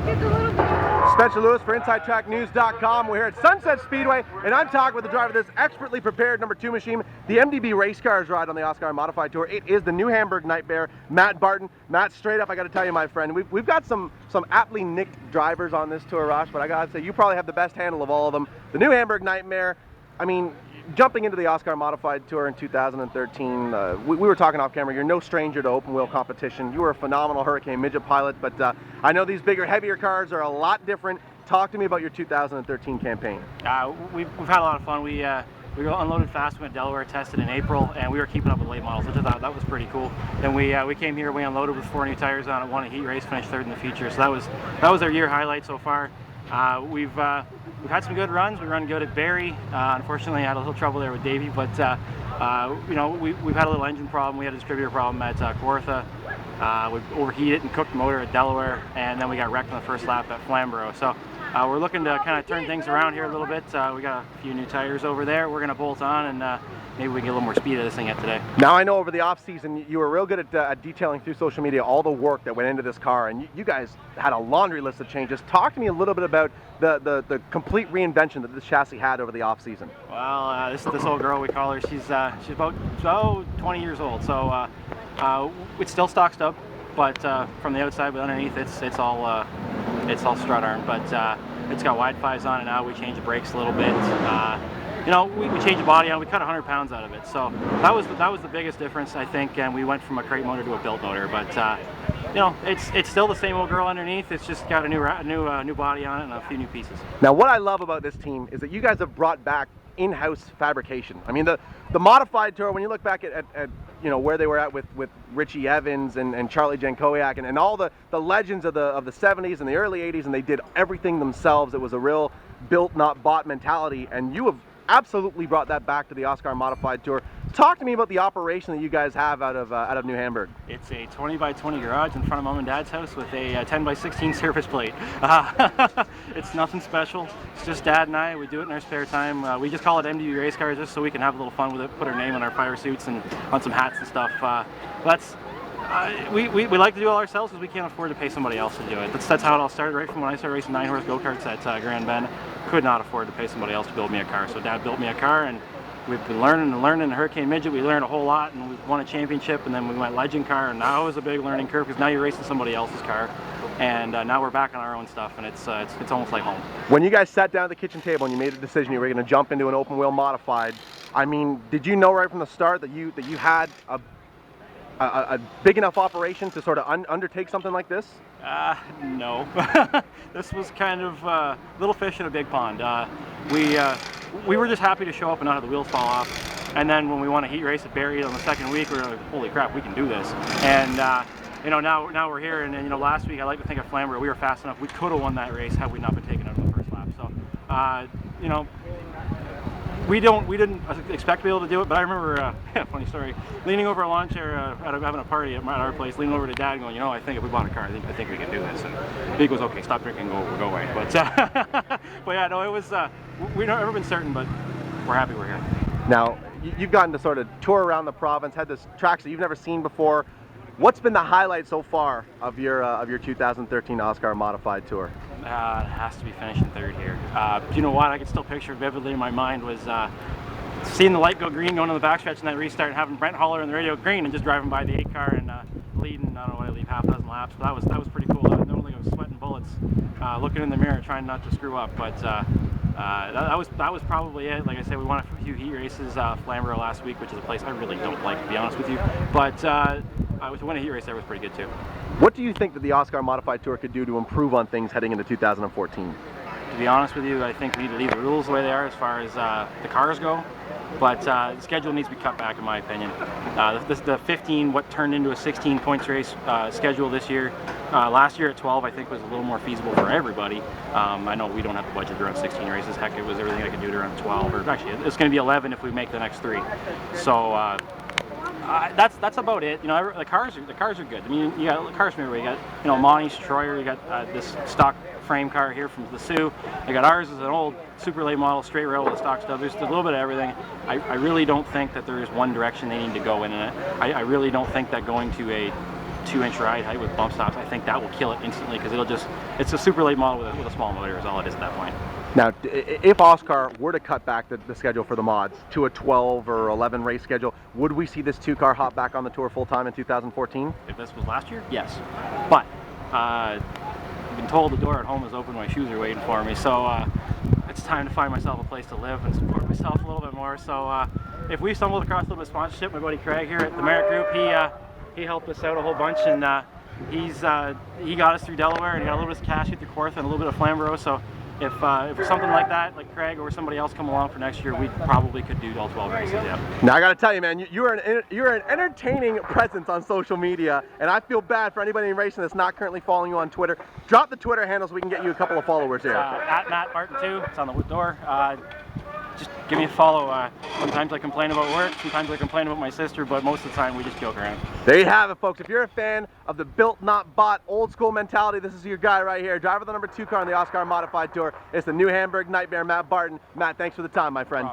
Spencer Lewis for InsideTrackNews.com. We're here at Sunset Speedway, and I'm talking with the driver of this expertly prepared number 2 machine, the MDB Racecars ride on the OSCAAR Modified Tour. It is the new Hamburg Nightmare Matt Barton. Matt, straight up, I got to tell you, my friend, we've got some aptly nicked drivers on this tour, Rosh, but I got to say, you probably have the best handle of all of them. The new Hamburg Nightmare, I mean, jumping into the OSCAAR Modified Tour in 2013, we were talking off camera, you're no stranger to open wheel competition. You were a phenomenal Hurricane Midget pilot, but I know these bigger, heavier cars are a lot different. Talk to me about your 2013 campaign. We've had a lot of fun. We unloaded fast. We went to Delaware, tested in April, and we were keeping up with late models, which I thought that was pretty cool. Then we came here, we unloaded with 4 new tires on it, won a heat race, finished 3rd in the feature. So that was our year highlight so far. We've had some good runs. We run good at Barrie. Unfortunately, I had a little trouble there with Davey, but you know, we've had a little engine problem. We had a distributor problem at Kawartha. We overheated and cooked the motor at Delaware, and then we got wrecked on the first lap at Flamborough. So we're looking to kind of turn things around here a little bit. We got a few new tires over there. We're going to bolt on, and maybe we can get a little more speed out of this thing yet today. Now, I know over the off season you were real good at detailing through social media all the work that went into this car, and you guys had a laundry list of changes. Talk to me a little bit about the complete reinvention that this chassis had over the off season. Well, this old girl, we call her. She's about 20 years old, so it's still stock stub, but from the outside, but underneath it's all strut arm. But it's got wide fives on it now. We changed the brakes a little bit. You know, we changed the body on. We cut 100 pounds out of it, so that was the biggest difference, I think. And we went from a crate motor to a built motor, but you know, it's still the same old girl underneath. It's just got a new body on it and a few new pieces. Now, what I love about this team is that you guys have brought back in-house fabrication. I mean, the Modified Tour, when you look back at you know, where they were at with Richie Evans and Charlie Jankowiak and all the legends of the 70s and the early 80s, and they did everything themselves. It was a real built, not bought mentality, and you have absolutely brought that back to the OSCAAR Modified Tour. Talk to me about the operation that you guys have out of New Hamburg. It's a 20 by 20 garage in front of Mom and Dad's house with a 10 by 16 surface plate. It's nothing special. It's just Dad and I. We do it in our spare time. We just call it MDB Racecars just so we can have a little fun with it, put our name on our fire suits and on some hats and stuff. We like to do it all ourselves because we can't afford to pay somebody else to do it. That's how it all started, right from when I started racing 9-horse go-karts at Grand Bend. Could not afford to pay somebody else to build me a car, so Dad built me a car, and we've been learning and learning. Hurricane Midget, we learned a whole lot, and we won a championship, and then we went legend car, and now it was a big learning curve because now you're racing somebody else's car, and now we're back on our own stuff, and it's almost like home. When you guys sat down at the kitchen table and you made the decision you were going to jump into an open wheel modified, I mean, did you know right from the start that you had a big enough operation to sort of undertake something like this? No. This was kind of little fish in a big pond. We were just happy to show up and not have the wheels fall off. And then when we won a heat race at Barrie on the second week, we were like, holy crap, we can do this. And you know, now we're here. And you know, last week I like to think of Flamborough, we were fast enough. We could have won that race had we not been taken out on the first lap. So you know, we didn't expect to be able to do it, but I remember, funny story, leaning over a lawn chair having a party at our place, leaning over to Dad going, you know, I think if we bought a car, I think we can do this. And he goes, okay, stop drinking, go away. But but yeah, no, it was, we've never been certain, but we're happy we're here. Now, you've gotten to sort of tour around the province, had this tracks that you've never seen before. What's been the highlight so far of your 2013 OSCAAR Modified Tour? It has to be finishing 3rd here. You know what? I can still picture it vividly in my mind was seeing the light go green going on the backstretch and then restart and having Brent holler on the radio green and just driving by the 8 car and leading. I don't know what I leave half a dozen laps, but that was pretty cool. I don't think I was sweating bullets, looking in the mirror trying not to screw up, but that was probably it. Like I said, we won a few heat races. Flamborough last week, which is a place I really don't like, to be honest with you, but to win a heat race there was pretty good too. What do you think that the OSCAAR Modified Tour could do to improve on things heading into 2014? To be honest with you, I think we need to leave the rules the way they are as far as the cars go, but the schedule needs to be cut back in my opinion. The 15, what turned into a 16 points race schedule this year, last year at 12 I think was a little more feasible for everybody. I know we don't have the budget to run 16 races, heck it was everything I could do to run 12, or actually it's going to be 11 if we make the next 3. So that's about it. You know, the cars are good. I mean, you got cars from everywhere. You got, you know, Monty's, Troyer. You got this stock frame car here from the Sioux. You got ours is an old super late model straight rail with a stock stub. There's a little bit of everything. I really don't think that there is one direction they need to go in it. I really don't think that going to a 2-inch ride height with bump stops. think that will kill it instantly because it's a super late model with a small motor is all it is at that point. Now, if OSCAAR were to cut back the schedule for the mods to a 12 or 11 race schedule, would we see this 2-car hop back on the tour full time in 2014? If this was last year, yes. But I've been told the door at home is open, my shoes are waiting for me, so it's time to find myself a place to live and support myself a little bit more. So if we stumbled across a little bit of sponsorship, my buddy Craig here at the Merritt Group, he helped us out a whole bunch, and he got us through Delaware, and he got a little bit of cash through Kawartha and a little bit of Flamborough. So if something like that, like Craig or somebody else come along for next year, we probably could do all 12 races, yeah. Now I gotta tell you, man, you're an entertaining presence on social media, and I feel bad for anybody in racing that's not currently following you on Twitter. Drop the Twitter handle so we can get you a couple of followers here. At Matt Barton 2, it's on the door. Just give me a follow. Sometimes I complain about work, sometimes I complain about my sister, but most of the time we just joke around. There you have it, folks. If you're a fan of the built not bought old school mentality, this is your guy right here. Driver of the number 2 car on the OSCAAR Modified Tour. It's the new Hamburg Nightmare Matt Barton. Matt, thanks for the time, my friend.